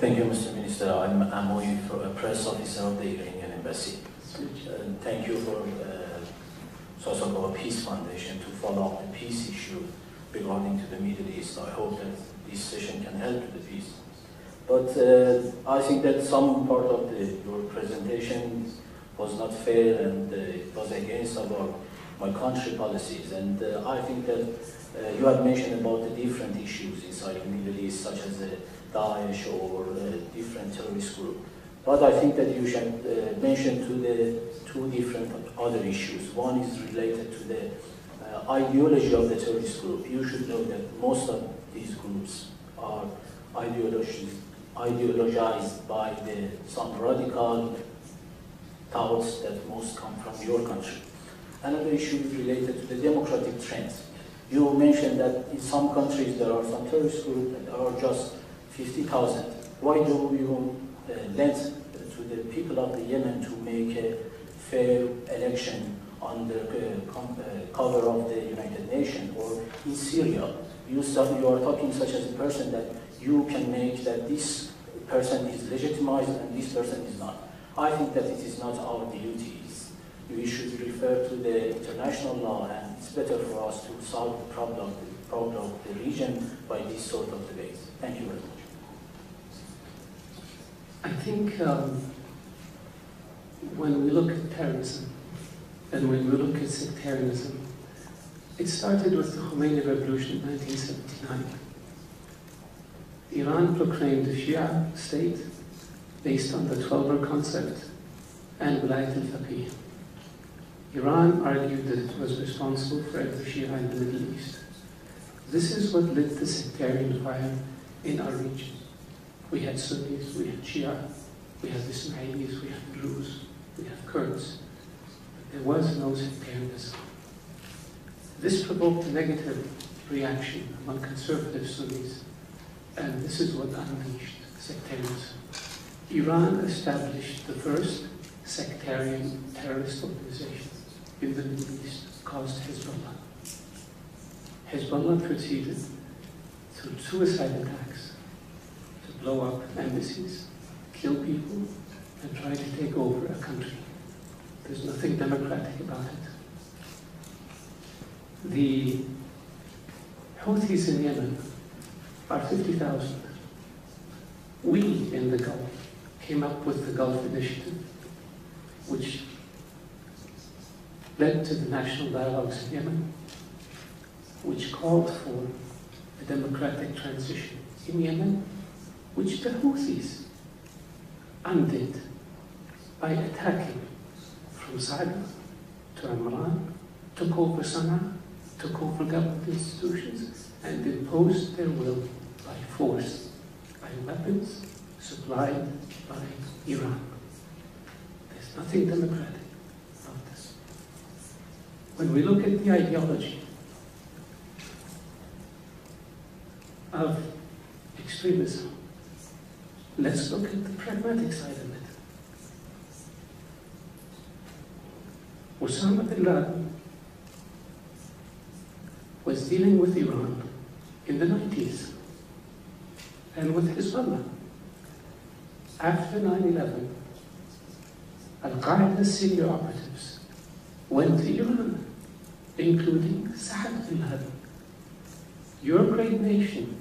Thank you, Mr. Minister. I'm Amoy, a press officer of the Iranian Embassy. Thank you for Sosakova Peace Foundation to follow up the peace issue regarding to the Middle East. I hope that this session can help to the peace. But I think that some part of your presentation was not fair and it was against my country policies. And I think that you have mentioned about the different issues inside the Middle East, such as Daesh or different terrorist group. But I think that you should mention the two different other issues. One is related to the ideology of the terrorist group. You should know that most of these groups are ideologized by some radical thoughts that most come from your country. Another issue is related to the democratic trends. You mentioned that in some countries there are some terrorist groups that are just 50,000. Why do you let to the people of the Yemen to make a fair election under cover of the United Nations? Or in Syria, you are talking such as a person that you can make that this person is legitimized and this person is not. I think that it is not our duties. We should refer to the international law, and it's better for us to solve the problem of the region by this sort of debates. Thank you very much. I think when we look at terrorism and when we look at sectarianism, it started with the Khomeini Revolution in 1979. Iran proclaimed a Shia state based on the Twelver concept and Wilayat al-Faqih. Iran argued that it was responsible for every Shia in the Middle East. This is what lit the sectarian fire in our region. We had Sunnis, we had Shia, we had Ismailis, we had Druze, we had Kurds. There was no sectarianism. This provoked a negative reaction among conservative Sunnis, and this is what unleashed sectarianism. Iran established the first sectarian terrorist organization in the Middle East called Hezbollah. Hezbollah proceeded through suicide attacks to blow up embassies, kill people, and try to take over a country. There's nothing democratic about it. The Houthis in Yemen are 50,000. We in the Gulf came up with the Gulf Initiative, which led to the national dialogues in Yemen, which called for a democratic transition in Yemen, which the Houthis undid by attacking from Sa'd to Amman, took over Sana'a, took over government institutions, and imposed their will by force, by weapons supplied by Iran. There's nothing democratic about this. When we look at the ideology of extremism, let's look at the pragmatic side of it. Osama bin Laden was dealing with Iran in the 90s and with Hezbollah. After 9/11, Al-Qaeda's senior operatives went to Iran, including Sa'd bin Laden. Your great nation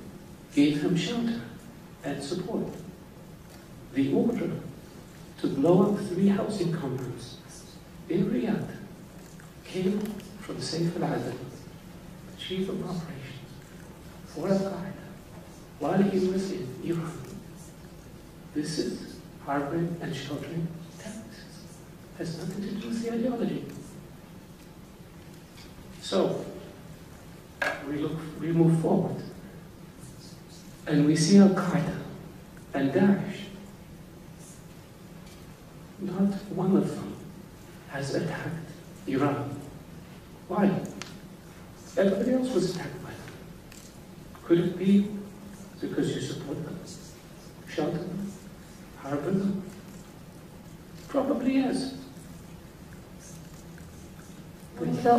gave him shelter and support. The order to blow up 3 housing compounds in Riyadh came from Saif al-Adil, the chief of operations for Al-Qaeda, while he was in Iran. This is harboring and sheltering terrorists. Has nothing to do with the ideology. So, we move forward, and we see Al-Qaeda and Daesh. Not one of them has attacked Iran. Why? Everybody else was attacked by them. Could it be because you support them, shelter them, harbor them? Probably yes. So,